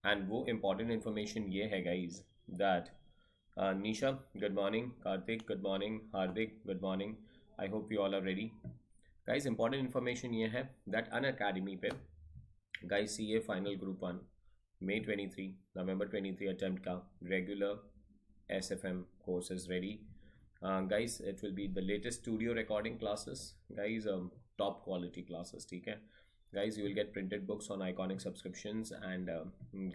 And वो important information ये है guys that Nisha good morning, Kartik good morning, Hardik good morning, I hope you all are ready. Guys important information ये है that Unacademy पे guys C A final group one May 23 November 23 attempt का regular SFM course is ready. Guys, it will be the latest studio recording classes. Guys, top quality classes, ठीक है? Guys, you will get printed books on iconic subscriptions and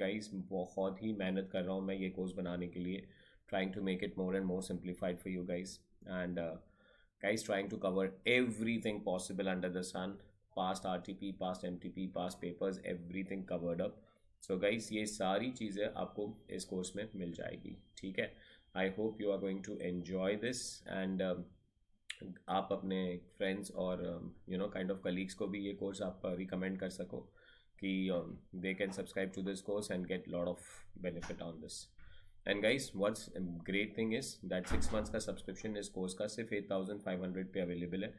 guys, बहुत ही मेहनत कर रहा हूँ मैं ये course बनाने के लिए, trying to make it more and more simplified for you guys and guys trying to cover everything possible under the sun, past RTP, past MTP, past papers, everything covered up. So guys ये सारी चीज़ें आपको इस course में मिल जाएगी, ठीक है। I hope you are going to enjoy this and आप अपने फ्रेंड्स और you know kind of colleagues को भी ये कोर्स आप रिकमेंड कर सको कि they can subscribe to this course and get lot of benefit on this. And guys what's great thing is that 6 months का सब्सक्रिप्शन इस कोर्स का सिर्फ 8,500 पे अवेलेबल है।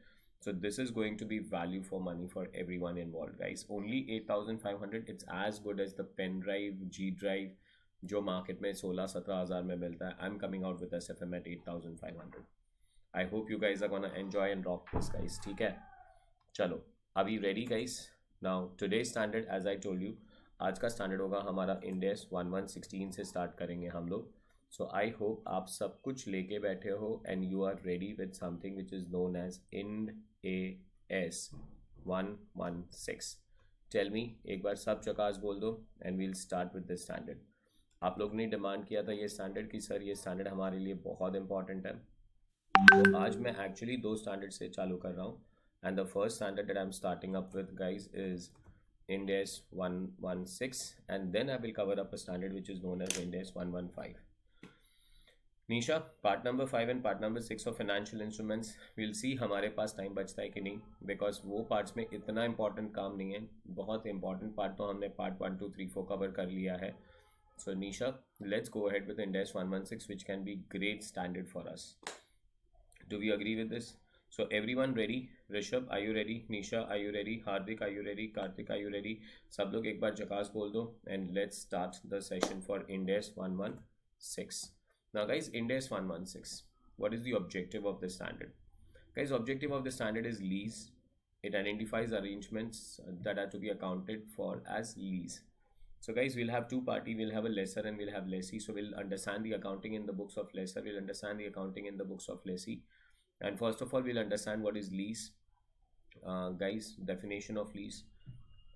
So this is going to be value for money for everyone involved, guys. Only 8,500. It's as good as the pen drive, G drive, जो market में 16-17 हज़ार में मिलता है. I'm coming out with SFM at 8,500. I hope you guys are gonna enjoy and rock this, guys. ठीक है? चलो, are we ready, guys? Now today's standard, as I told you, आज का स्टैंडर्ड होगा हमारा इंडेस 1116 से स्टार्ट करेंगे हम लोग। सो आई होप आप सब कुछ लेके बैठे हो and you are ready with something which is known as Ind AS 116। Tell me, एक बार सब चकास बोल दो and we'll start with this standard. आप लोग ने डिमांड किया था ये स्टैंडर्ड कि सर ये स्टैंडर्ड हमारे लिए बहुत इंपॉर्टेंट है, तो आज मैं एक्चुअली 2 स्टैंडर्ड से चालू कर रहा हूँ and the first standard that I am starting up with guys is IND-AS 116 and then I will cover up a standard which is known as IND-AS 115. Nisha, part number 5 and part number 6 of financial instruments, we'll see हमारे पास time बचता है कि नहीं, because वो parts में इतना important काम नहीं है। बहुत इंपॉर्टेंट पार्ट तो हमने पार्ट 1 2 3 4 कवर कर लिया है। So Nisha, let's go ahead with IND-AS 116 which can be great standard for us. Do we agree with this? So everyone ready? Rishabh, are you ready? Nisha, are you ready? Hardik, are you ready? Karthik, are you ready? सब लोग एक बार जकास बोल दो and let's start the session for IND-AS 116. Now guys, IND-AS 116, what is the objective of this standard? Guys, objective of the standard is lease. It identifies arrangements that are to be accounted for as lease. So guys, we'll have two party, we'll have a lessor and we'll have lessee. So we'll understand the accounting in the books of lessor, we'll understand the accounting in the books of lessee. And first of all, we'll understand what is lease, guys, definition of lease,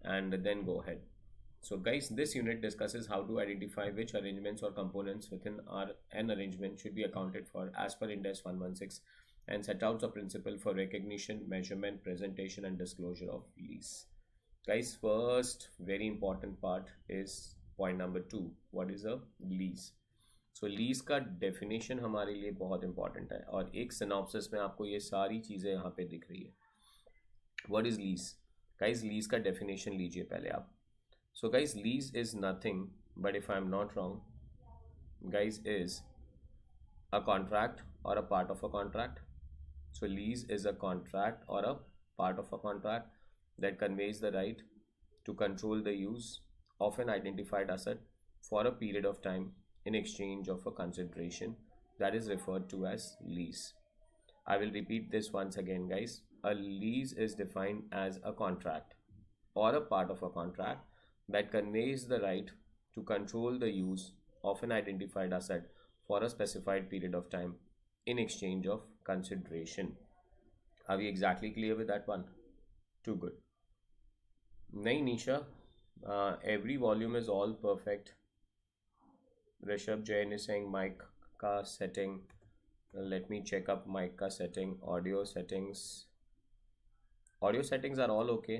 and then go ahead. So guys, this unit discusses how to identify which arrangements or components within an arrangement should be accounted for as per IND-AS 116 and set out the principle for recognition, measurement, presentation and disclosure of lease. Guys, first very important part is point number 2. What is a lease? So lease का definition हमारे लिए बहुत important है और एक synopsis में आपको ये सारी चीज़ें यहाँ पे दिख रही है। What is lease? Guys, lease का डेफिनेशन लीजिए पहले आप। So guys, lease is nothing but if I am not wrong guys is a contract और a part of a contract. So lease is a contract और a part of a contract that conveys the right to control the use of an identified asset for a period of time in exchange of a consideration that is referred to as lease. I will repeat this once again, guys. A lease is defined as a contract or a part of a contract that conveys the right to control the use of an identified asset for a specified period of time in exchange of consideration. Are we exactly clear with that one? Too good. Nahi, Nisha. Every volume is all perfect. Rishabh Jain is saying mic ka setting. Let me check up mic ka setting. Audio settings. Audio settings are all okay.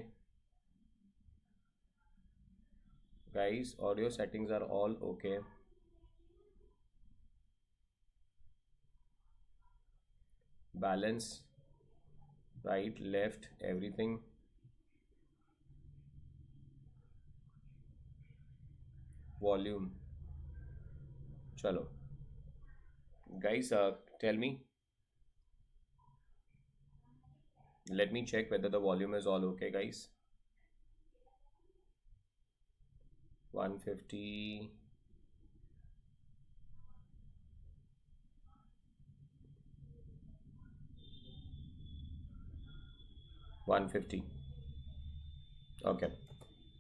Guys, audio settings are all okay. Balance, right, left, everything. Volume. Chalo. Guys, tell me. Let me check whether the volume is all okay, guys. 150, 150. Okay.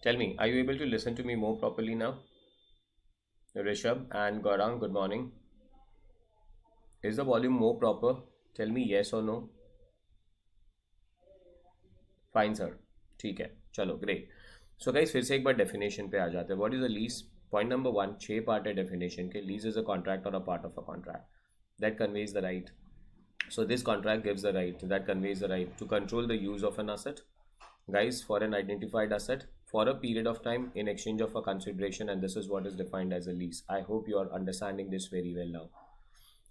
Tell me, are you able to listen to me more properly now? Rishabh and Gaurang, good morning. Is the volume more proper? Tell me yes or no. Fine sir, ठीक है, चलो great. So guys फिर से एक बार definition पे आ जाते हैं. What is a lease? Point number one, 6 part है डेफिनेशन के. लीज इज अ कॉन्ट्रैक्ट और a part of a contract that conveys the right. So this contract gives the right, that conveys the right to control the use of an asset, guys, for an identified asset for a period of time in exchange of a consideration, and this is what is defined as a lease. I hope you are understanding this very well now.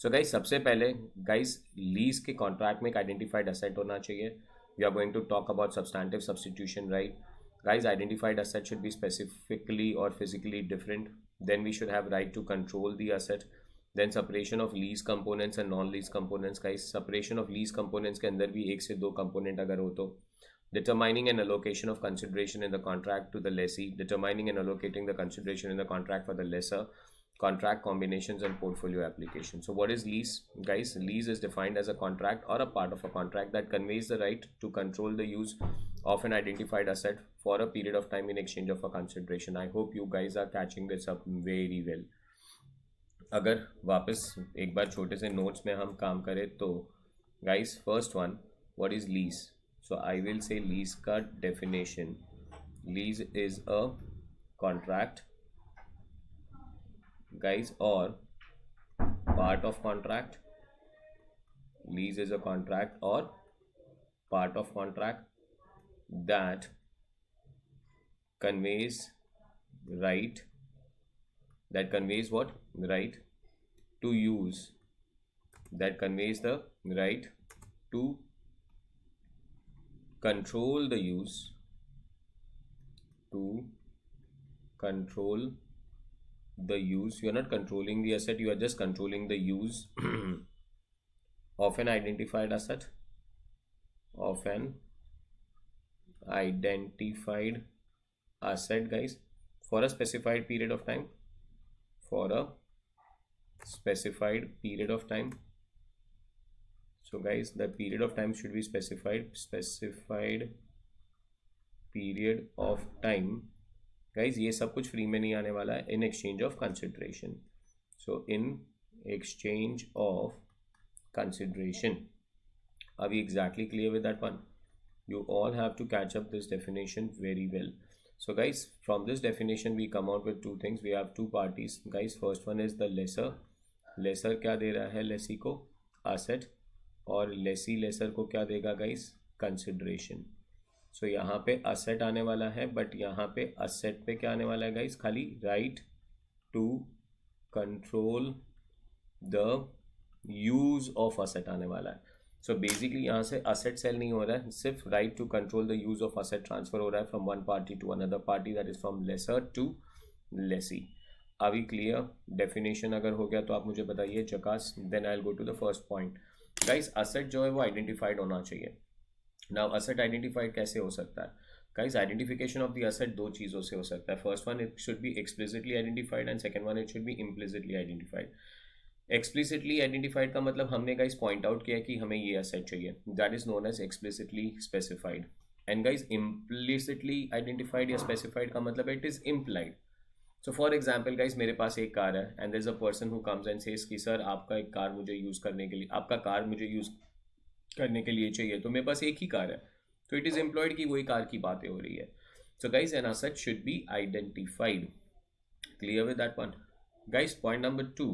So guys, सबसे पहले guys lease के contract में एक identified asset होना चाहिए. We are going to talk about substantive substitution right. Guys, identified asset should be specifically or physically different. Then we should have right to control the asset. Then separation of lease components and non lease components का. इस separation of lease components के अंदर भी एक से दो component अगर हो तो. Determining and allocation of consideration in the contract to the lessee. Determining and allocating the consideration in the contract for the lessor. Contract combinations and portfolio application. So what is lease? Guys, lease is defined as a contract or a part of a contract that conveys the right to control the use of an identified asset for a period of time in exchange of a consideration. I hope you guys are catching this up very well. अगर वापस एक बार छोटे से notes में हम काम करें तो guys first one, what is lease? So I will say lease का definition. Lease is a contract guys और part of contract. Lease is a contract और part of contract that conveys right, that conveys what? Right to use, that conveys the right to control the use, to control the use. You are not controlling the asset, you are just controlling the use of an identified asset, of an identified asset, guys, for a specified period of time, for a specified period of time. So guys, the period of time should be specified period of time. Guys, ये सब कुछ free में नहीं आने वाला है. in exchange of consideration. So in exchange of consideration. Are we exactly clear with that one? You all have to catch up this definition very well. So guys, from this definition we come out with two things. We have two parties, guys. First one is the lessor. Lessor क्या दे रहा है लेसी को? asset. और Lesi laser को क्या देगा guys? Consideration. सो यहाँ पे asset आने वाला है, बट यहाँ पे asset पे क्या आने वाला है गाइस? खाली right to control the use of asset आने वाला है. सो बेसिकली यहाँ से asset सेल नहीं हो रहा है, सिर्फ right to control the use of asset transfer हो रहा है from one party to another party, that is from lessor to lessee. Are we clear? Definition अगर हो गया तो आप मुझे बताइए चकास. Then I will go to the first point. Guys, asset जो है वो आइडेंटिफाइड होना चाहिए. नाउ असेट आइडेंटिफाइड कैसे हो सकता है? Guys, identification of the asset दो चीज़ों से हो सकता है. First one, it should be explicitly identified and second one, it should be implicitly identified. Explicitly identified का मतलब हमने गाइस पॉइंट आउट किया कि हमें ये असेट चाहिए, that is known as explicitly specified. And guys, implicitly identified या specified का मतलब it is implied. So for example guys, मेरे पास एक कार है and there is a person who comes and says कि सर आपका एक कार मुझे यूज़ करने के लिए, आपका कार मुझे यूज़ करने के लिए चाहिए. तो मेरे पास एक ही कार है, तो इट इज़ एम्प्लॉयड कि वही कार की बातें हो रही है. So guys, an asset should be identified. Clear with that one? Guys, point number 2.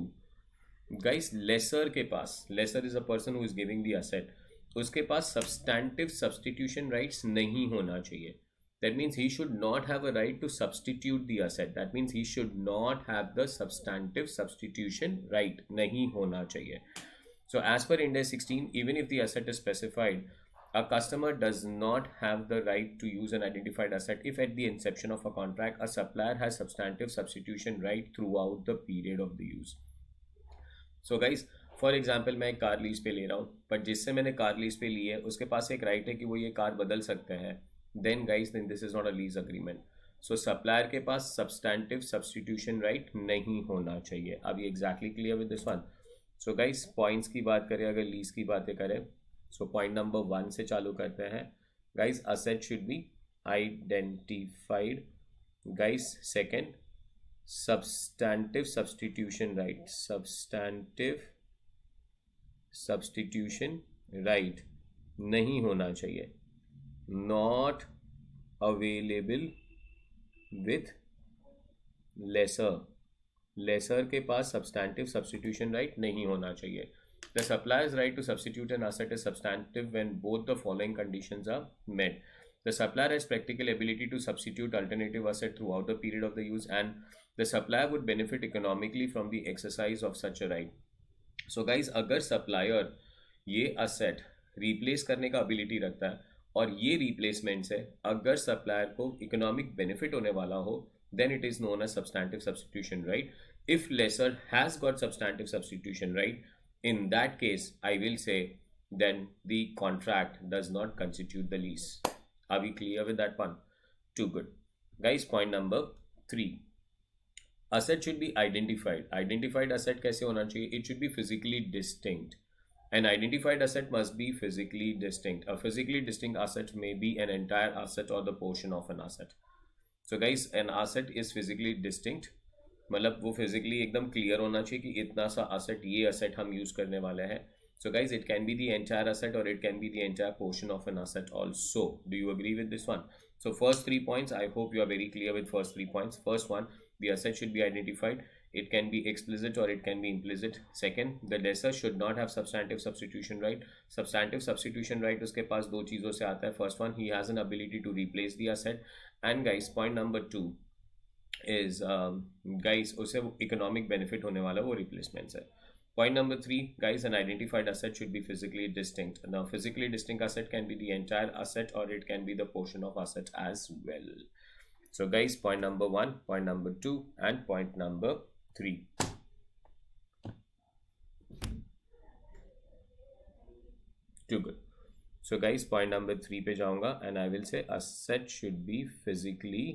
Guys, lessor के पास, lessor is a person who is giving the asset, उसके पास सब्सटैंटिव सब्सटीट्यूशन राइट्स नहीं होना चाहिए. That means he should not have a right to substitute the asset. That means he should not have the substantive substitution right. नहीं होना चाहिए. So as per Index 16, even if the asset is specified, a customer does not have the right to use an identified asset if at the inception of a contract a supplier has substantive substitution right throughout the period of the use. So guys, for example मैं एक car lease पे ले रहा हूँ, but जिससे मैंने car lease पे ली है उसके पास एक राइट है कि वो ये कार बदल सकते हैं. Then guys, then this is not a lease agreement. So supplier के पास सब्सटैंटिव सब्सटीट्यूशन राइट नहीं होना चाहिए. अब ये exactly clear with this one. So guys points की बात करें, अगर लीज की बातें करें, सो पॉइंट नंबर 1 से चालू करते हैं. Guys asset should be identified. Guys second, substantive substitution right, substantive substitution right नहीं होना चाहिए. not available with lesser, lesser के पास substantive substitution right नहीं होना चाहिए. The supplier's right to substitute an asset is substantive when both the following conditions are met. The supplier has practical ability to substitute alternative asset throughout the period of the use, and the supplier would benefit economically from the exercise of such a right. So guys, अगर supplier ये asset replace करने का ability रखता है और ये replacement से अगर supplier को economic benefit होने वाला हो, then it is known as substantive substitution right. If lessor has got substantive substitution right, in that case I will say then the contract does not constitute the lease. Are we clear with that one? Too good. Guys, point number 3. Asset should be identified. Identified asset कैसे होना चाहिए? It should be physically distinct. An identified asset must be physically distinct. A physically distinct asset may be an entire asset or the portion of an asset. So guys, an asset is physically distinct. मतलब वो physically एकदम clear होना चाहिए कि इतना सा asset, ये asset हम use करने वाले हैं. So guys, it can be the entire asset or it can be the entire portion of an asset also. Do you agree with this one? So first 3 points, I hope you are very clear with first 3 points. First one, the asset should be identified. It can be explicit or it can be implicit. Second, the lessor should not have substantive substitution right. Substantive substitution right उसके पास दो चीज़ों से आता है. First one, he has an ability to replace the asset. And guys, point number 2 is guys उसे economic benefit होने वाला वो replacement है. Point number 3, guys, an identified asset should be physically distinct. Now, physically distinct asset can be the entire asset or it can be the portion of asset as well. So, guys, point number 1, point number 2, and point number 3. Too good. So, guys, point number 3 पे जाऊंगा and I will say asset should be physically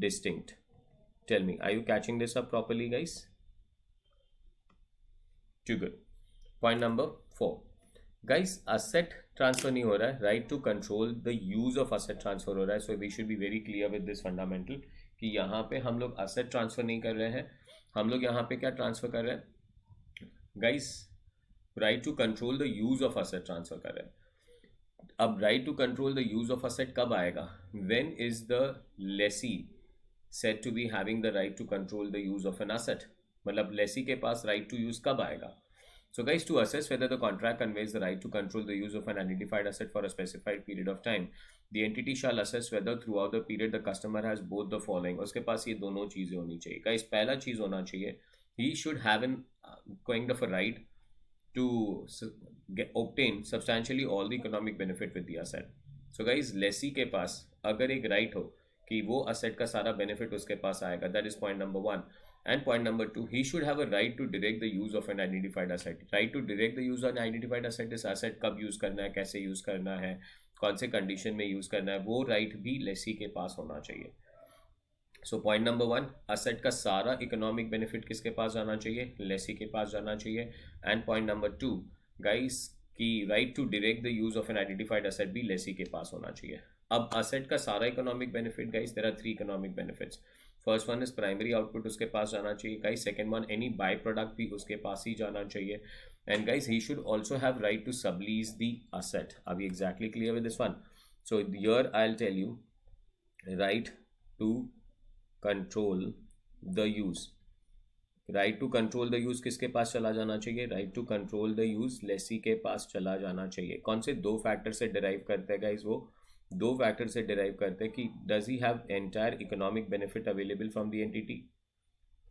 distinct. Tell me, are you catching this up properly, guys? Too good. Point number 4. Guys, asset transfer नहीं हो रहा है. Right to control the use of asset transfer हो रहा है. So we should be very clear with this fundamental कि यहाँ पे हम लोग asset transfer नहीं कर रहे हैं. हम लोग यहाँ पे क्या transfer कर रहे हैं? Guys, right to control the use of asset transfer कर रहे हैं. अब right to control the use of asset कब आएगा? When is the lessee said to be having the right to control the use of an asset? मतलब लेसी के पास right to use कब आएगा? So guys, to assess whether the contract conveys the right to control the use of an identified asset for a specified period of time, the entity shall assess whether throughout the period the customer has both the following. उसके पास ये दोनों चीजें होनी चाहिए. Guys, पहला चीज होना चाहिए, he should have an kind of a right to obtain substantially all the economic benefit with the asset. So guys, lessee के पास अगर एक राइट हो कि वो असेट का सारा बेनिफिट उसके पास आएगा, that is point number 1. And point number 2, he should have a right to direct the use of an identified asset. Right to direct the use of an identified asset is asset कब use करना है, कैसे use करना है, कौन से condition में use करना है, वो राइट भी लेसी के पास होना चाहिए. सो पॉइंट नंबर 1, असेट का सारा इकोनॉमिक बेनिफिट किसके पास जाना चाहिए? लेसी के पास जाना चाहिए. एंड पॉइंट नंबर 2, गाइस, की right to direct the use of an identified asset भी लेसी के पास होना चाहिए. अब असेट का सारा economic benefit, guys, there are 3 economic benefits. First one is primary output, उसके पास जाना चाहिए. Guys, second one, any by product भी उसके पास ही जाना चाहिए. And guys, he should also have right to sublease the asset. अभी exactly clear with this one. So here I will tell you, right to control the use. Right to control the use किसके पास चला जाना चाहिए? Right to control the use lessee के पास चला जाना चाहिए. कौन से 2 फैक्टर से डिराइव करते हैं गाइस? वो 2 फैक्टर से डिराइव करते हैं कि does he have entire economic benefit available from the entity.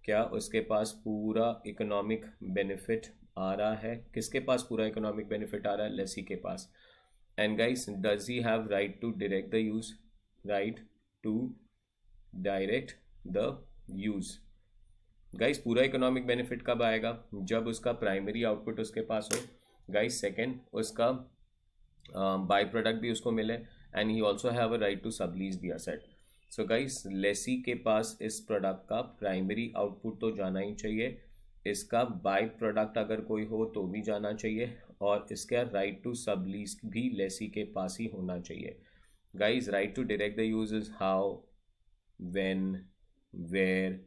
क्या उसके पास पूरा इकोनॉमिक बेनिफिट आ रहा है? किसके पास पूरा इकोनॉमिक बेनिफिट आ रहा है? लेसी के पास. And guys, does he have right to direct the use? Right to direct the use. Guys, पूरा इकोनॉमिक बेनिफिट कब आएगा? जब उसका प्राइमरी आउटपुट उसके पास हो. गाइस, सेकेंड, उसका बाय प्रोडक्ट भी उसको मिले. And he also have a right to sublease the asset. So guys lessee के पास इस प्रोडक्ट का प्राइमरी आउटपुट तो जाना ही चाहिए, इसका बाय प्रोडक्ट अगर कोई हो तो भी जाना चाहिए, और इसका राइट टू सब लीज भी लेसी के पास ही होना चाहिए. Guys right to direct the use is how, when, where.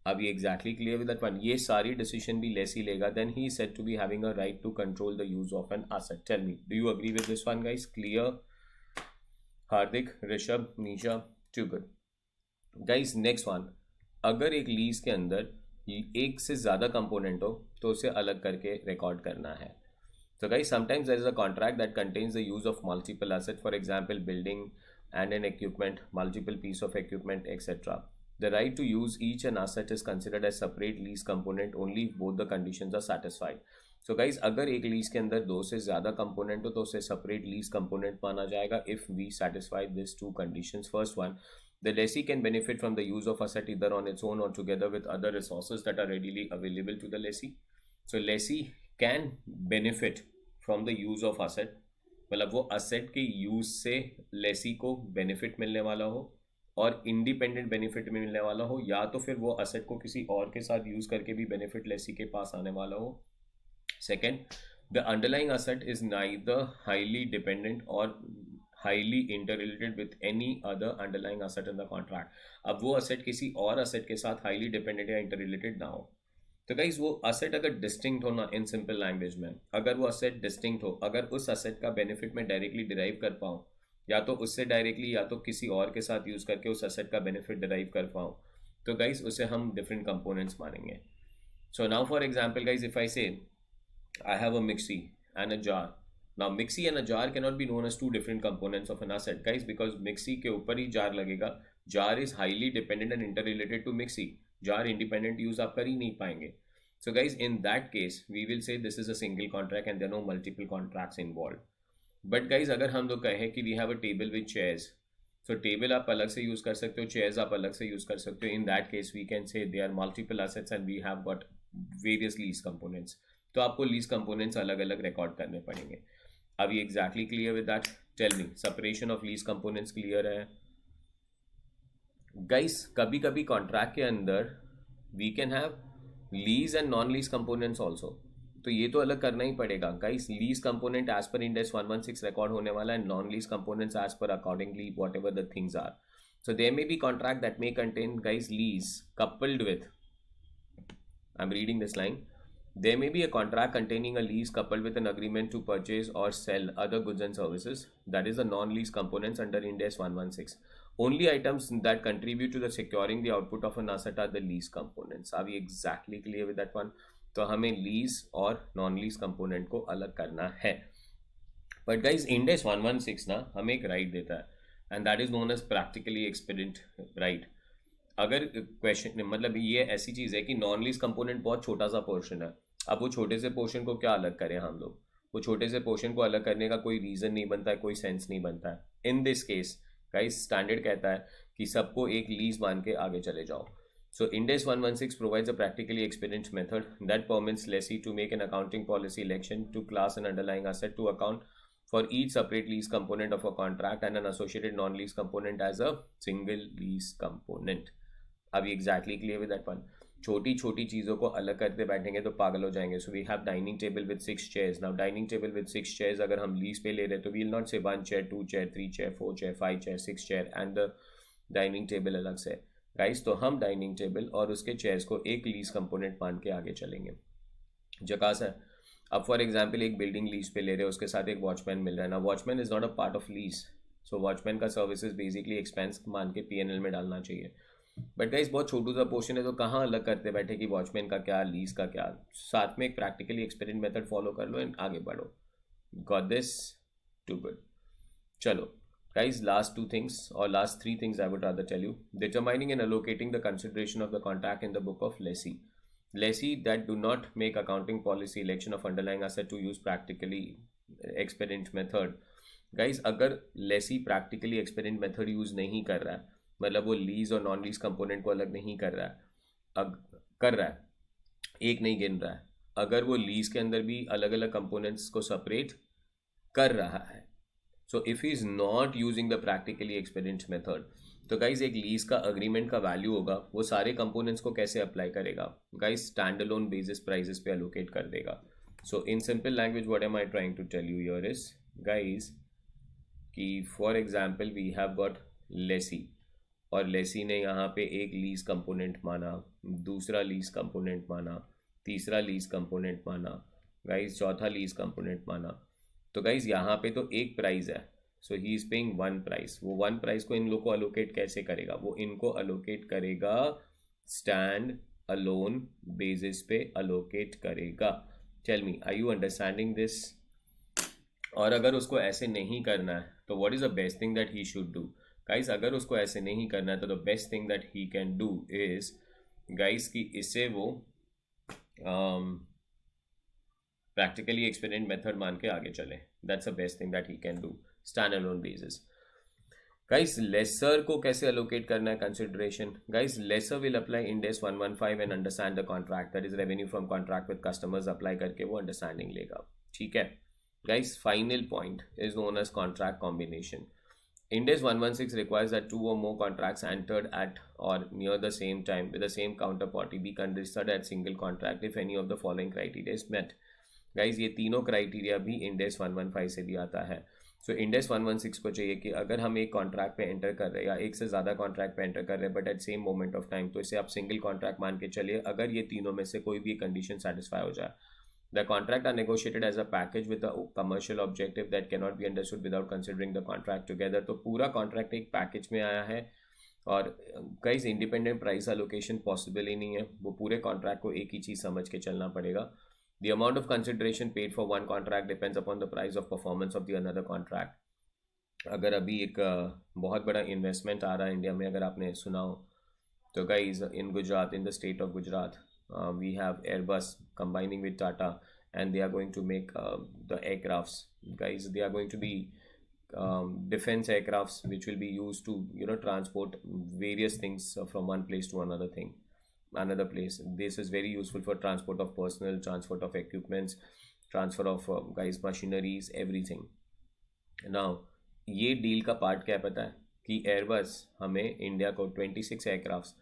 अब ये exactly clear with that one, ये सारी डिसीजन भी लेसी लेगा. Then he is said to be having a right to control the use of an asset. Tell me, do you agree with this one guys? Clear? Hardik, Rishabh, Nisha, too good. Guys next one, अगर एक lease के अंदर एक से ज़्यादा component हो तो उसे अलग करके रिकॉर्ड करना है. So guys, sometimes there is a contract that contains the use of multiple assets, for example, building and an equipment, multiple piece of equipment, etc. The right to use each an asset is considered as separate lease component only if both the conditions are satisfied. So guys, अगर एक lease के अंदर दो से ज़्यादा component हो तो उसे separate lease component माना जाएगा if we satisfy these two conditions. First one, the lessee can benefit from the use of asset either on its own or together with other resources that are readily available to the lessee. So lessee can benefit from the use of asset, मतलब वो asset के use से लेसी को benefit मिलने वाला हो और independent benefit मिलने वाला हो, या तो फिर वो असेट को किसी और के साथ यूज़ करके भी बेनिफिट लेसी के पास आने वाला हो. Second, the underlying asset is neither highly dependent और highly interrelated with any other underlying asset in the contract. अब वो असेट किसी और असेट के साथ हाईली डिपेंडेंट या इंटररिलेटेड ना हो. तो गाइज वो असेट अगर डिस्टिंक्ट हो ना, इन सिंपल लैंग्वेज में, अगर वो असेट डिस्टिंक्ट हो, अगर उस असेट का बेनिफिट मैं डायरेक्टली डिराइव कर पाऊँ, या तो उससे डायरेक्टली या तो किसी और के साथ यूज़ करके उस असेट का बेनिफिट डिराइव कर पाऊँ, तो गाइज उसे हम डिफरेंट कंपोनेंट्स मानेंगे. So now for example guys, if I say I have a mixie and a jar. Now mixie and a jar cannot be known as two different components of an asset guys, because mixie के ऊपर ही jar लगेगा. jar is highly dependent and interrelated to mixie. jar independent use आप कर ही नहीं पाएंगे. So guys, in that case we will say this is a single contract and there are no multiple contracts involved. But guys, अगर हम लोग कहें कि we have a table with chairs, so table आप अलग से यूज़ कर सकते हो, chairs आप अलग से यूज़ कर सकते हो. In that case we can say they are multiple assets and we have got various lease components. तो आपको lease components अलग अलग रिकॉर्ड करने पड़ेंगे. Are we exactly clear with that? Tell me, separation of lease components clear है? Guys, कभी कभी contract के अंदर we can have lease and non lease components also. तो ये तो अलग करना ही पड़ेगा guys. Lease component as per index 116 record होने वाला है, non lease components as per accordingly whatever the things are. So there may be contract that may contain guys lease coupled with, I'm reading this line, there may be a contract containing a lease coupled with an agreement to purchase or sell other goods and services, that is the non-lease components under Ind AS 116. Only items that contribute to the securing the output of an asset are the lease components. Are we exactly clear with that one? तो हमें lease और non lease component को अलग करना है. But guys Ind AS 116 ना हमें एक राइट देता है, and that is known as practically expedient right. अगर क्वेश्चन मतलब ये ऐसी चीज़ है कि नॉन लीज कंपोनेंट बहुत छोटा सा पोर्शन है, अब वो छोटे से पोर्शन को क्या अलग करें हम लोग? वो छोटे से पोर्शन को अलग करने का कोई रीज़न नहीं बनता है, कोई सेंस नहीं बनता है. In this case guys standard कहता है कि सबको एक लीज मान के आगे चले जाओ. So Ind AS 116 provides a practically expedient method that permits lessee to make an accounting policy election to class an underlying asset to account for each separate lease component of a contract and an associated non-lease component as a single lease component. Are we exactly clear with that one? छोटी छोटी चीज़ों को अलग करते बैठेंगे तो पागल हो जाएंगे. So we have dining table with 6 chairs. Now dining table with 6 chairs अगर हम लीज पे ले रहे तो we'll not say 1 chair, 2 chair, 3 chair, 4 chair, 5 chair, 6 chair and the dining table अलग से. गाइस तो हम डाइनिंग टेबल और उसके चेयर्स को एक लीज कंपोनेंट मान के आगे चलेंगे. जकास है. अब फॉर एग्जांपल एक बिल्डिंग लीज पे ले रहे हैं, उसके साथ एक वॉचमैन मिल रहा है ना. Watchman is not a part of lease, so watchman का सर्विसेज बेसिकली एक्सपेंस मान के पीएनएल में डालना चाहिए. बट गाइस बहुत छोटू सा पोर्शन है, तो कहाँ अलग करते बैठे कि वॉचमैन का क्या, लीज का क्या. साथ में एक प्रैक्टिकली एक्सपेरिमेंट मेथड फॉलो कर लो एंड आगे बढ़ो. Got this? Too good. चलो guys, last 2 things or last 3 things I would rather tell you. Determining and allocating the consideration of the contract in the book of lessee. Lessee that do not make accounting policy election of underlying asset to use practically expedient method. Guys, अगर lessee practically expedient method use नहीं कर रहा है, मतलब वो lease और non lease component को अलग नहीं कर रहा है, कर रहा है, एक नहीं गिन रहा है, अगर वो लीज के अंदर भी अलग अलग कंपोनेंट्स को सेपरेट कर रहा है. So if he is not using the practically expedient method, तो गाइज एक लीज का अग्रीमेंट का वैल्यू होगा, वो सारे कंपोनेंट्स को कैसे अप्लाई करेगा guys, stand alone basis prices पे अलोकेट कर देगा. So in simple language what am I trying to tell you here is guys कि for example we have got lessee, और लेसी ने यहाँ पे एक लीज कंपोनेंट माना, दूसरा लीज कंपोनेंट माना, तीसरा लीज कंपोनेंट माना गाइज, चौथा लीज कंपोनेंट माना. तो गाइज यहाँ पे तो एक प्राइस है, so he is paying one price. वो वन प्राइस को इन लोग को अलोकेट कैसे करेगा, वो इनको अलोकेट करेगा स्टैंड अलोन बेसिस पे अलोकेट करेगा. Tell me, are you understanding this? और अगर उसको ऐसे नहीं करना है तो what is the best thing that he should do guys? अगर उसको ऐसे नहीं करना है तो the best thing that he can do is guys कि इसे वो प्रैक्टिकली एक्सपेरिमेंट मेथड मान के आगे चले. That's the best thing that he can do stand alone basis. Guys lessor को कैसे अलोकेट करना है consideration? Guys lessor will apply Ind AS 115 and understand the contract, that is revenue from contract with customers. Apply करके वो understanding लेगा. ठीक है guys, final point is known as contract combination. Ind AS 116 requires that two or more contracts entered at or near the same time with the same counterparty be registered as single contract if any of the following criteria is met. Guys, ये तीनों criteria भी Ind AS 115 से भी आता है. सो Ind AS 116 को चाहिए कि अगर हम एक कॉन्ट्रैक्ट पे एंटर कर रहे हैं या एक से ज़्यादा कॉन्ट्रैक्ट पे एंटर कर रहे हैं but at same moment of time, तो इसे आप सिंगल कॉन्ट्रैक्ट मान के चलिए अगर ये तीनों में से कोई भी कंडीशन सेटिस्फाई हो जाए. The contract are negotiated as a package with a commercial objective that cannot be understood without considering the contract together. तो पूरा कॉन्ट्रैक्ट एक पैकेज में आया है और guys independent price allocation possible ही नहीं है. वो पूरे कॉन्ट्रैक्ट को एक ही चीज़ समझ के चलना पड़ेगा. The amount of consideration paid for one contract depends upon the price of performance of the another contract. अगर अभी एक बहुत बड़ा इन्वेस्टमेंट आ रहा है इंडिया में, अगर आपने सुना हो तो guys in Gujarat, in the state of Gujarat, we have Airbus combining with Tata and they are going to make the aircrafts. Guys, they are going to be defense aircrafts which will be used to transport various things from one place to another place. This is very useful for transport of personnel, transport of equipments, transfer of guys machineries, everything. Now ये deal का part क्या पता है कि Airbus हमें India को 26 aircrafts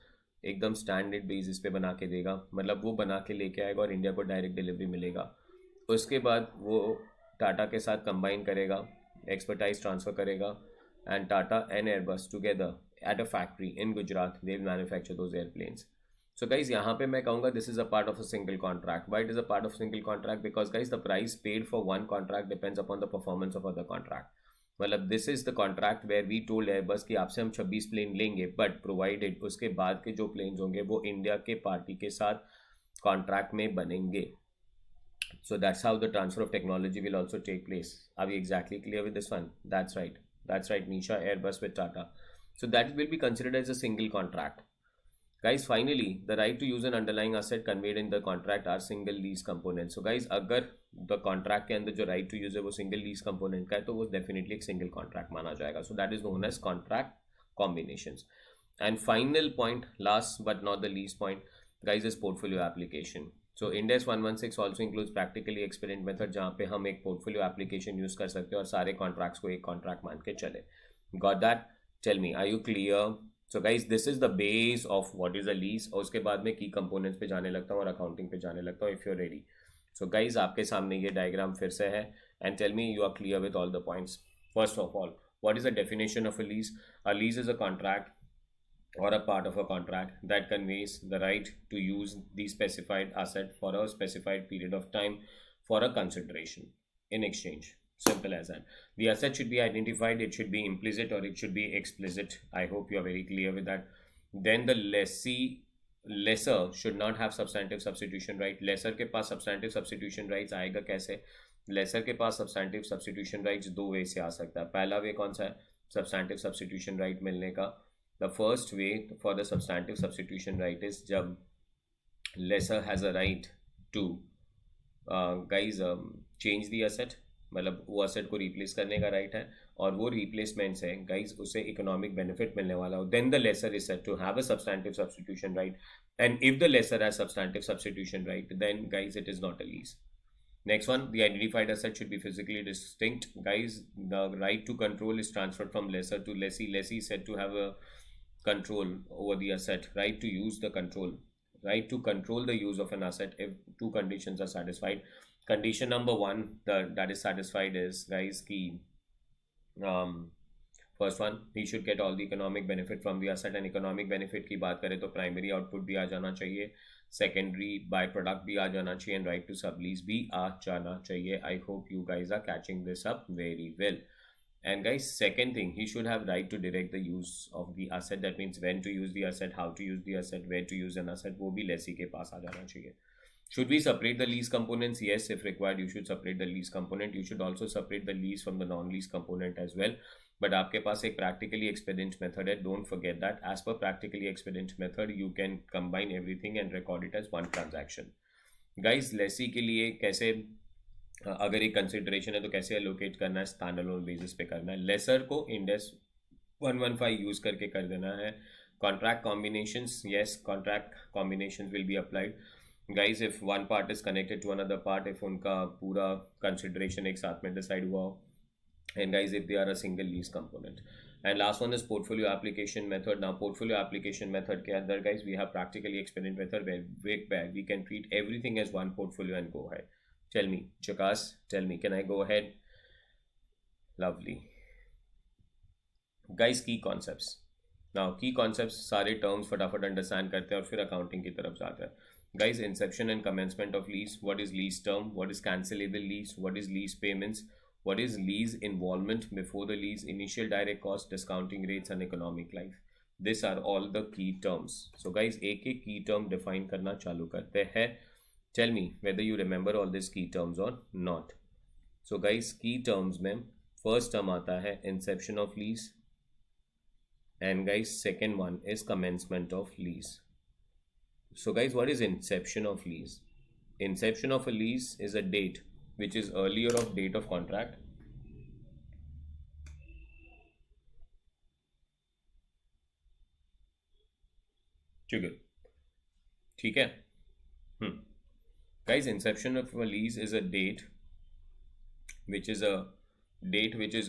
एकदम standard basis पे बना के देगा. मतलब वो बना के लेके आएगा और इंडिया को डायरेक्ट डिलीवरी मिलेगा. उसके बाद वो टाटा के साथ कंबाइन करेगा, एक्सपर्टाइज ट्रांसफ़र करेगा and Tata and Airbus together at a factory in Gujarat they will manufacture those airplanes. So guys यहाँ पे मैं कहूँगा this is a part of a single contract. Why it is a part of single contract? Because guys the price paid for one contract depends upon the performance of other contract. मतलब this is the contract where we told Airbus कि आपसे हम 26 plane लेंगे but provided उसके बाद के जो planes होंगे वो इंडिया के पार्टी के साथ कॉन्ट्रैक्ट में बनेंगे. So that's how the transfer of technology will also take place. Are we exactly clear with this one? That's right Nisha, Airbus with Tata. So that will be considered as a single contract. Guys, finally, the right to use an underlying asset conveyed in the contract are single lease components. So guys, अगर the contract के अंदर जो right to use है वो single lease component का है तो वो definitely एक single contract माना जाएगा. So that is known as contract combinations. And final point, last but not the least point, guys, is portfolio application. So Ind AS 116 also includes practically experiment method जहाँ पे हम एक portfolio application use कर सकते हैं और सारे contracts को एक contract मान के चले. Got that? Tell me, are you clear? So guys this is the base of what is a lease. और उसके बाद में की कंपोनेंट्स पे जाने लगता हूँ और अकाउंटिंग पे जाने लगता हूँ if you are ready. So guys आपके सामने ये डायग्राम फिर से है and tell me you are clear with all the points. First of all, what is the definition of a lease? A lease is a contract or a part of a contract that conveys the right to use the specified asset for a specified period of time for a consideration in exchange. Simple as that. The asset should be identified, it should be implicit or it should be explicit. I hope you are very clear with that. Then the lessor should not have substantive substitution right. Lessor के पास substantive substitution rights आएगा कैसे? Lessor के पास substantive substitution rights दो वे से आ सकता है. पहला वे कौन सा है substantive substitution right मिलने का? The first way for the substantive substitution right is जब lessor has a right to change the asset, मतलब वो असेट को रिप्लेस करने का राइट है और वो रिप्लेसमेंट से गाइज उसे इकोनॉमिक बेनिफिट मिलने वाला हो. Then the lessor is said to have a substantive substitution right and if the lessor has substantive substitution right then guys it is not a lease. Next one, the identified asset should be physically distinct. Guys, the right to control is transferred from lessor to lessee. Lessee is said to have a control over the asset, right to use the control, right to control the use of an asset if two conditions are satisfied. Condition number one that is satisfied is, guys, key um, first one, he should get all the economic benefit from the asset, and economic benefit की बात करें तो primary output भी आ जाना चाहिए, secondary bye product भी आ जाना चाहिए, एंड राइट टू सबलीज भी आ जाना चाहिए. I hope you guys are catching this up very well. And guys, second thing, he should have right to direct the use of the asset. That means when to use the asset, how to use the asset, where to use an asset, वो भी lessee के पास आ जाना चाहिए. Should we separate the lease components? Yes, if required, you should separate the lease component. You should also separate the lease from the non-lease component as well. But आपके पास एक practically expedient method है. Don't forget that. As per practically expedient method, you can combine everything and record it as one transaction. Guys, lessee के लिए कैसे अगर एक consideration है तो कैसे एलोकेट करना है, स्टैंड अलोन बेसिस पे करना है. लेसर को इंडेस 115 यूज करके कर देना है. Contract combinations, yes, contract combinations will be applied. Guys, if one part is connected to another part, if उनका पूरा कंसिडरेशन एक साथ में डिसाइड हुआ हो, and guys, if they are a single lease component. And last one is portfolio application method. Now portfolio application method के अंदर, guys, we have practically expedient method where we can treat everything as one portfolio and go ahead. Tell me, Chakas, tell me, can I go ahead? Lovely. Guys, key concepts. Now key concepts सारे terms फटाफट understand करते हैं और फिर accounting की तरफ जाते हैं. Guys, inception and commencement of lease. What is lease term? What is cancelable lease? What is lease payments? What is lease involvement before the lease? Initial direct cost, discounting rates, and economic life. These are all the key terms. So guys, एक एक key term define करना चालू करते हैं. Tell me whether you remember all these key terms or not. So guys, key terms में first term आता है inception of lease, and guys, second one is commencement of lease. So guys, what is inception of lease? Inception of a lease is a date which is earlier of date of contract. ठीक है. Guys, inception of a lease is a date which is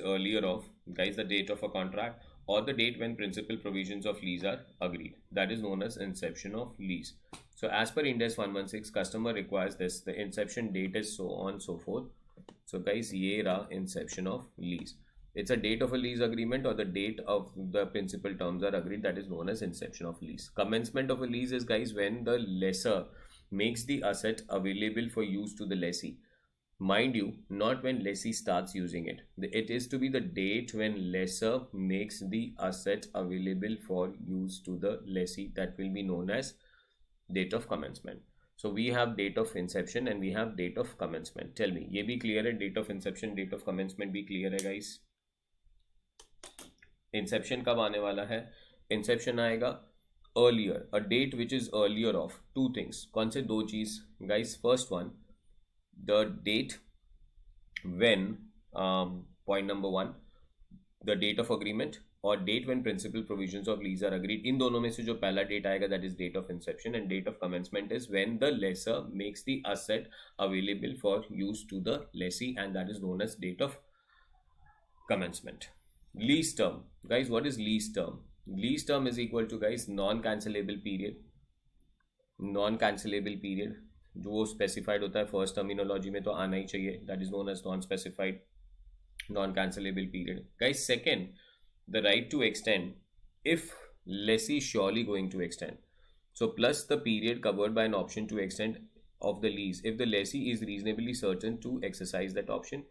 earlier of, guys, the date of a contract or the date when principal provisions of lease are agreed. That is known as inception of lease. So as per Ind AS 116, customer requires this, the inception date is so on so forth. So guys, ये रहा inception of lease. It's a date of a lease agreement or the date of the principal terms are agreed. That is known as inception of lease. Commencement of a lease is, guys, when the lessor makes the asset available for use to the lessee. Mind you, not when lessee starts using it. It is to be the date when lessor makes the asset available for use to the lessee. That will be known as date of commencement. So we have date of inception and we have date of commencement. Tell me, ये भी clear है? Date of inception, date of commencement भी clear है, guys? Inception कब आने वाला है? Inception आएगा earlier, a date which is earlier of two things. कौन से दो चीज, guys? First one, the date when point number one, the date of agreement or date when principal provisions of lease are agreed. इन दोनों में से जो पहला date आएगा, that is date of inception, and date of commencement is when the lessor makes the asset available for use to the lessee, and that is known as date of commencement. Lease term, guys, what is lease term? Lease term is equal to, guys, non-cancelable period. Non-cancelable period जो specified होता है first terminology में तो आना ही चाहिए, that is known as non-specified, non-cancelable period. Guys, second, the right to extend if lessee is surely going to extend. So plus the period covered by an option to extend of the lease if the lessee is reasonably certain to exercise that option.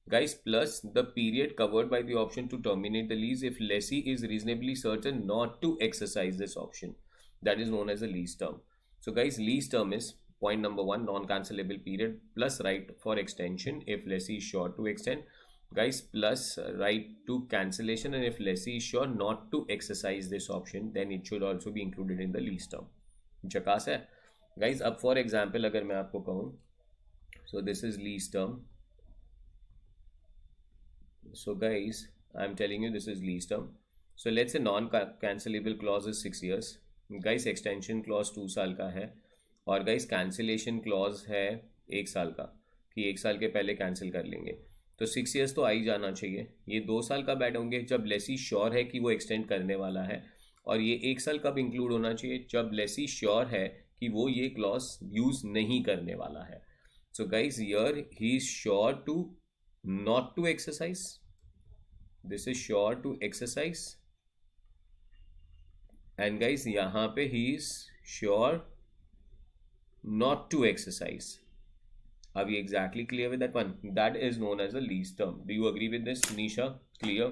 Guys, plus the period covered by the option to terminate the lease if lessee is reasonably certain not to exercise this option. That is known as a lease term. So guys, lease term is point number one, non-cancelable period plus right for extension if lessee is sure to extend. Guys, plus right to cancellation, and if lessee is sure not to exercise this option, then it should also be included in the lease term. झकास है guys. अब for example अगर मैं आपको कहूँ, so this is lease term. So guys, I'm telling you this is lease term. So let's say non-cancelable clause is 6 years. Guys, extension clause 2 साल का है और guys cancellation clause है 1 साल का कि 1 साल के पहले कैंसिल कर लेंगे. तो 6 years तो आ ही जाना चाहिए. ये 2 साल का बैठ होंगे जब लेसी श्योर है कि वो एक्सटेंड करने वाला है और ये 1 साल कब इंक्लूड होना चाहिए? जब लेसी श्योर है कि वो ये क्लॉज यूज नहीं करने वाला है. So guys here he is sure to not to exercise. This is sure to exercise. And guys यहां पे he is sure not to exercise. Are we exactly clear with that one? That is known as a lease term. Do you agree with this, Nisha? Clear?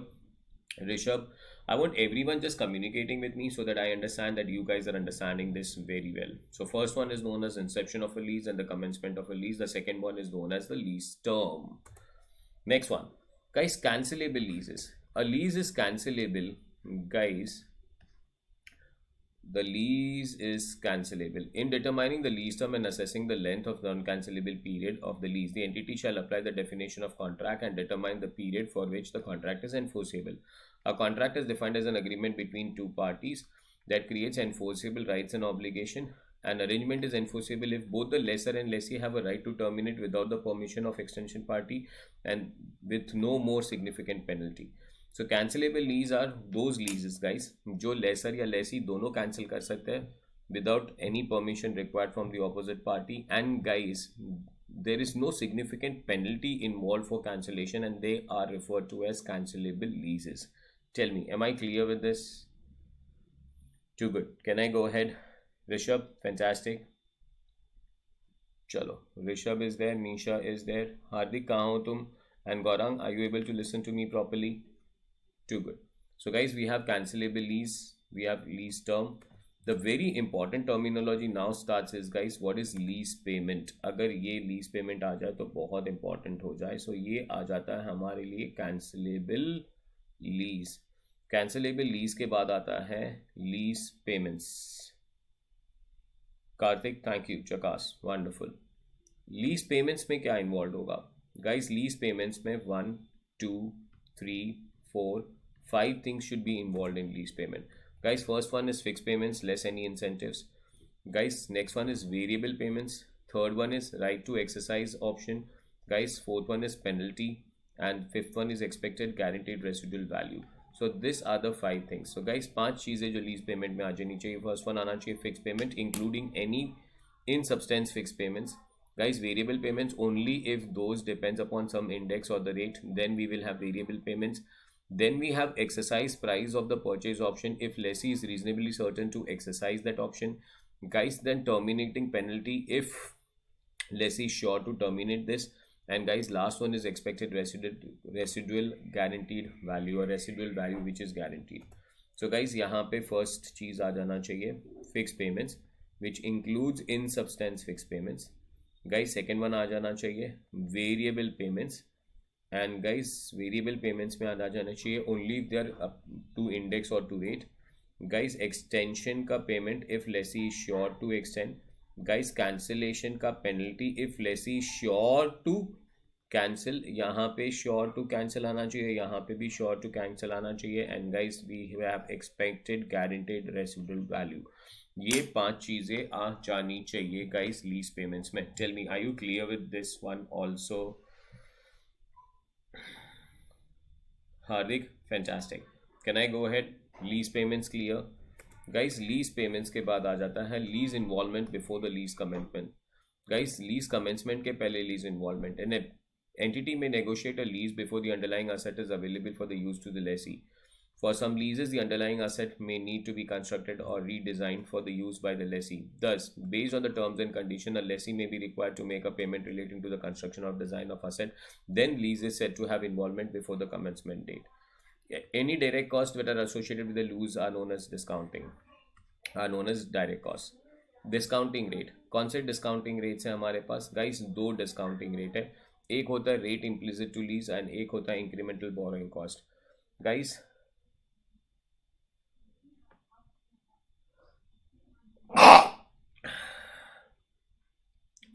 Rishabh? I want everyone just communicating with me so that I understand that you guys are understanding this very well. So first one is known as inception of a lease and the commencement of a lease. The second one is known as the lease term. Next one. Guys, cancelable leases. A lease is cancelable, guys. The lease is cancelable. In determining the lease term and assessing the length of the non-cancelable period of the lease, the entity shall apply the definition of contract and determine the period for which the contract is enforceable. A contract is defined as an agreement between two parties that creates enforceable rights and obligation. An arrangement is enforceable if both the lessor and lessee have a right to terminate without the permission of extension party and with no more significant penalty. So cancellable lease are those leases guys जो lessor या lessee दोनों cancel कर सकते हैं without any permission required from the opposite party. And guys there is no significant penalty involve for cancellation and they are referred to as cancellable leases. Tell me, am I clear with this? Too good. Can I go ahead? Rishabh, fantastic. चलो, Rishabh is there, Nisha is there. Hardik, कहाँ हो तुम? And Gaurang, are you able to listen to me properly? Too good. So guys, we have cancelable lease, we have lease term. The very important terminology now starts is guys, what is lease payment? अगर ये lease payment आ जाए तो बहुत important हो जाए. So ये आ जाता है हमारे लिए cancelable lease. Cancelable lease के बाद आता है lease payments. Kartik, thank you. चकास, wonderful. Lease payments में क्या involved होगा? Guys, lease payments में 1, 2, 3, 4, 5 things should be involved in lease payment. Guys, first one is fixed payments, less any incentives. Guys, next one is variable payments. Third one is right to exercise option. Guys, fourth one is penalty. And fifth one is expected guaranteed residual value. So these are the 5 things. So guys, 5 चीज़ें जो lease payment में आ जानी चाहिए. First one आना चाहिए fixed payment, including any in substance fixed payments. Guys, variable payments only if those depends upon some index or the rate, then we will have variable payments. Then we have exercise price of the purchase option if lessee is reasonably certain to exercise that option. Guys, then terminating penalty if lessee is sure to terminate this. And guys, last one is expected residual guaranteed value or residual value which is guaranteed. So guys, यहाँ पे first चीज़ आ जाना चाहिए fixed payments which includes in substance fixed payments. Guys, second one आ जाना चाहिए variable payments. And guys, variable payments में आ जाना चाहिए only if they are up to index or to rate. Guys, extension का payment if lessee is sure to extend. Guys, cancellation का penalty if lessee is sure to cancel. यहाँ पे sure to cancel आना चाहिए, यहाँ पे भी sure to cancel आना चाहिए. And guys, we have expected guaranteed residual value. ये 5 चीज़ें आ जानी चाहिए guys lease payments में. Tell me, are you clear with this one also? Hardik, fantastic. Can I go ahead? Lease payments clear. Guys, lease payments के बाद आ जाता है lease involvement before the lease commencement. Guys, lease commencement के पहले lease involvement. An entity may negotiate a lease before the underlying asset is available for the use to the lessee. For some leases, the underlying asset may need to be constructed or redesigned for the use by the lessee. Thus, based on the terms and conditions, a lessee may be required to make a payment relating to the construction or design of asset. Then, lease is said to have involvement before the commencement date. Any direct costs that are associated with the lease are known as discounting, are known as direct costs. Discounting rate. कौन से discounting rates हैं हमारे पास? Guys, 2 discounting rate है. एक होता है rate implicit to lease and एक होता है incremental borrowing cost. Guys,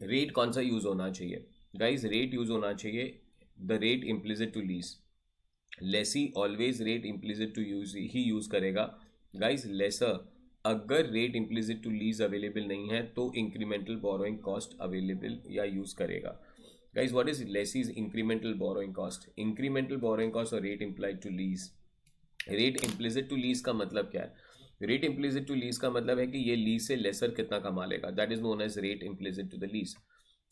rate कौन सा यूज होना चाहिए? गाइज, रेट यूज होना चाहिए the rate implicit to lease. Lessee always rate implicit to use ही यूज करेगा. गाइज, लेसर अगर rate implicit to lease available नहीं है तो इंक्रीमेंटल बोरोइंग कॉस्ट अवेलेबल या यूज करेगा. Guys, what is lessee's incremental borrowing cost? Incremental borrowing cost और rate implied to lease. Rate implicit to lease का मतलब क्या है? रेट इम्प्लिसिट टू लीज का मतलब है कि ये लीज से लेसर कितना कमा लेगा, that is known as rate implicit to the lease.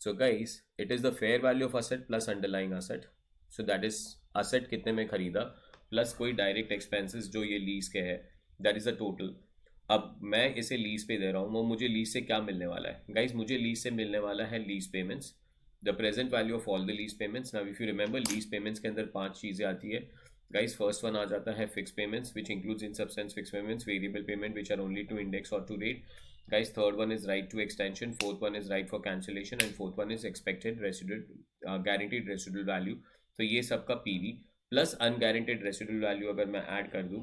So guys it is the fair value of asset plus underlying asset. So that is asset कितने में खरीदा प्लस कोई डायरेक्ट एक्सपेंसेस जो ये लीज के है, दैट इज द टोटल. अब मैं इसे लीज पे दे रहा हूँ, वो मुझे लीज से क्या मिलने वाला है गाइस, मुझे लीज से मिलने वाला है lease payments, the present value of all the lease payments. Now if you remember lease payments के अंदर 5 चीजें आती है गाइस. फर्स्ट वन आ जाता है fix payments which includes in substance fix payments, variable payment which are only to index और to rate. Guys, third one is right to extension, fourth one is right for cancellation, and fourth one is expected residual guaranteed residual value. तो ये सबका PV plus अनगारंटेड residual value अगर मैं add कर दूं,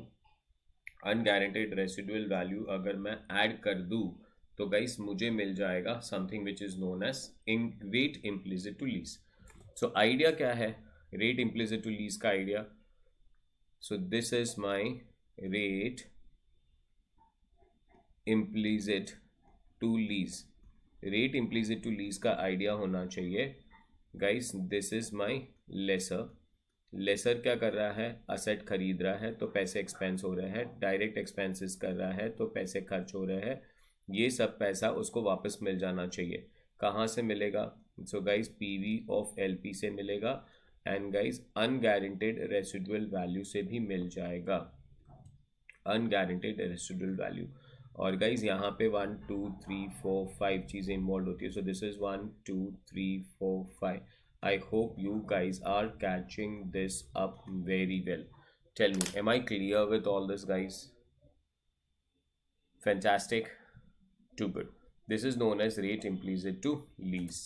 अनगारंटेड residual value अगर मैं add कर दूं तो गाइस मुझे मिल जाएगा something which is known as in rate implicit to lease. So idea क्या है रेट इम्प्लिसिट टू लीज का idea? So this is my rate implicit to lease. Rate implicit to lease का आइडिया होना चाहिए guys, this is my lessor. Lessor क्या कर रहा है, असेट खरीद रहा है तो पैसे एक्सपेंस हो रहे हैं, डायरेक्ट एक्सपेंसेस कर रहा है तो पैसे खर्च हो रहे हैं, ये सब पैसा उसको वापस मिल जाना चाहिए. कहाँ से मिलेगा? So guys PV of LP से मिलेगा एंड गाइस अनगारंटेड रेसिडुअल वैल्यू से भी मिल जाएगा, अनगारंटेड रेसिडुअल वैल्यू. और गाइज यहाँ पे 1 2 3 4 5 चीज़ें इन्वॉल्व होती है. सो this is 1 2 3 4 5. I hope you guys are catching this up very well. Tell me, am I clear with all this, guys? Fantastic. Too good. This is known as rate implicit to lease.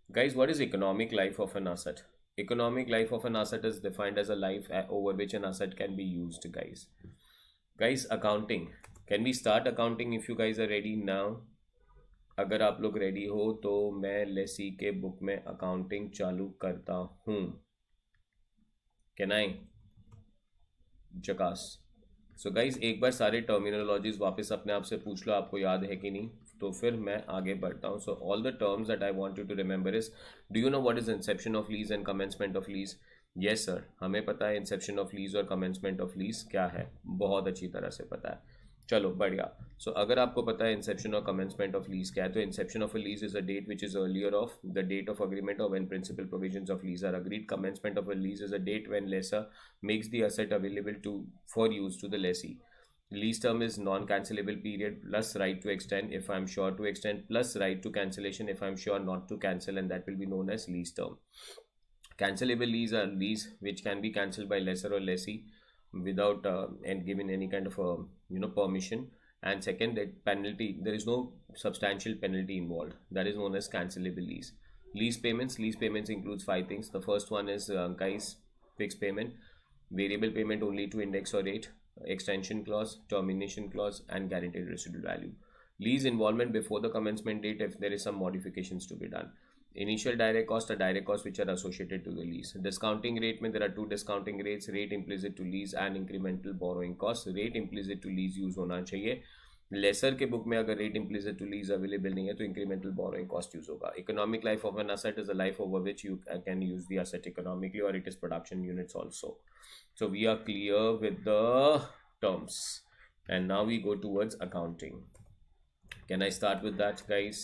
Guys, what is economic life of an asset? Economic life of an asset is defined as a life over which an asset can be used, guys. Guys, accounting. Can we start accounting if you guys are ready now? अगर आप लोग ready हो तो मैं लेसी के book में accounting चालू करता हूँ. Can I? जकास. सो गाइज एक बार सारे टर्मिनोलॉजीज वापस अपने आप से पूछ लो आपको याद है कि नहीं, तो फिर मैं आगे बढ़ता हूँ. So all the terms that I want you to remember is, do you know what is inception of lease and commencement of lease? Yes sir, हमें पता है इंसेप्शन ऑफ लीज और कमेंसमेंट ऑफ लीज क्या है, बहुत अच्छी तरह से पता है. चलो बढ़िया. सो अगर आपको पता है इंसेप्शन और कमेंसमेंट ऑफ लीज क्या है, तो inception of a lease is a date which is earlier of the date of agreement और when principal provisions of lease are agreed. Commencement of a lease is a date when lessor makes the asset available to for use to the lessee. Lease term is non-cancelable period plus right to extend if I'm sure to extend plus right to cancellation if I'm sure not to cancel, and that will be known as lease term. Cancelable lease are lease which can be cancelled by lessor or lessee without and given any kind of permission. And second, that penalty, there is no substantial penalty involved, that is known as cancelable lease. Lease payments includes 5 things. The first one is guys, fixed payment, variable payment only to index or rate, extension clause, termination clause, and guaranteed residual value. Lease involvement before the commencement date if there is some modifications to be done. Initial direct cost are direct costs which are associated to the lease. Discounting rate में there are 2 discounting rates, rate implicit to lease and incremental borrowing cost. Rate implicit to lease use होना चाहिए. Lessor के book में अगर rate implicit to lease available नहीं है तो incremental borrowing cost use होगा. Economic life of an asset is a life over which you can use the asset economically और it is production units also. So we are clear with the terms and now we go towards accounting. Can I start with that, guys?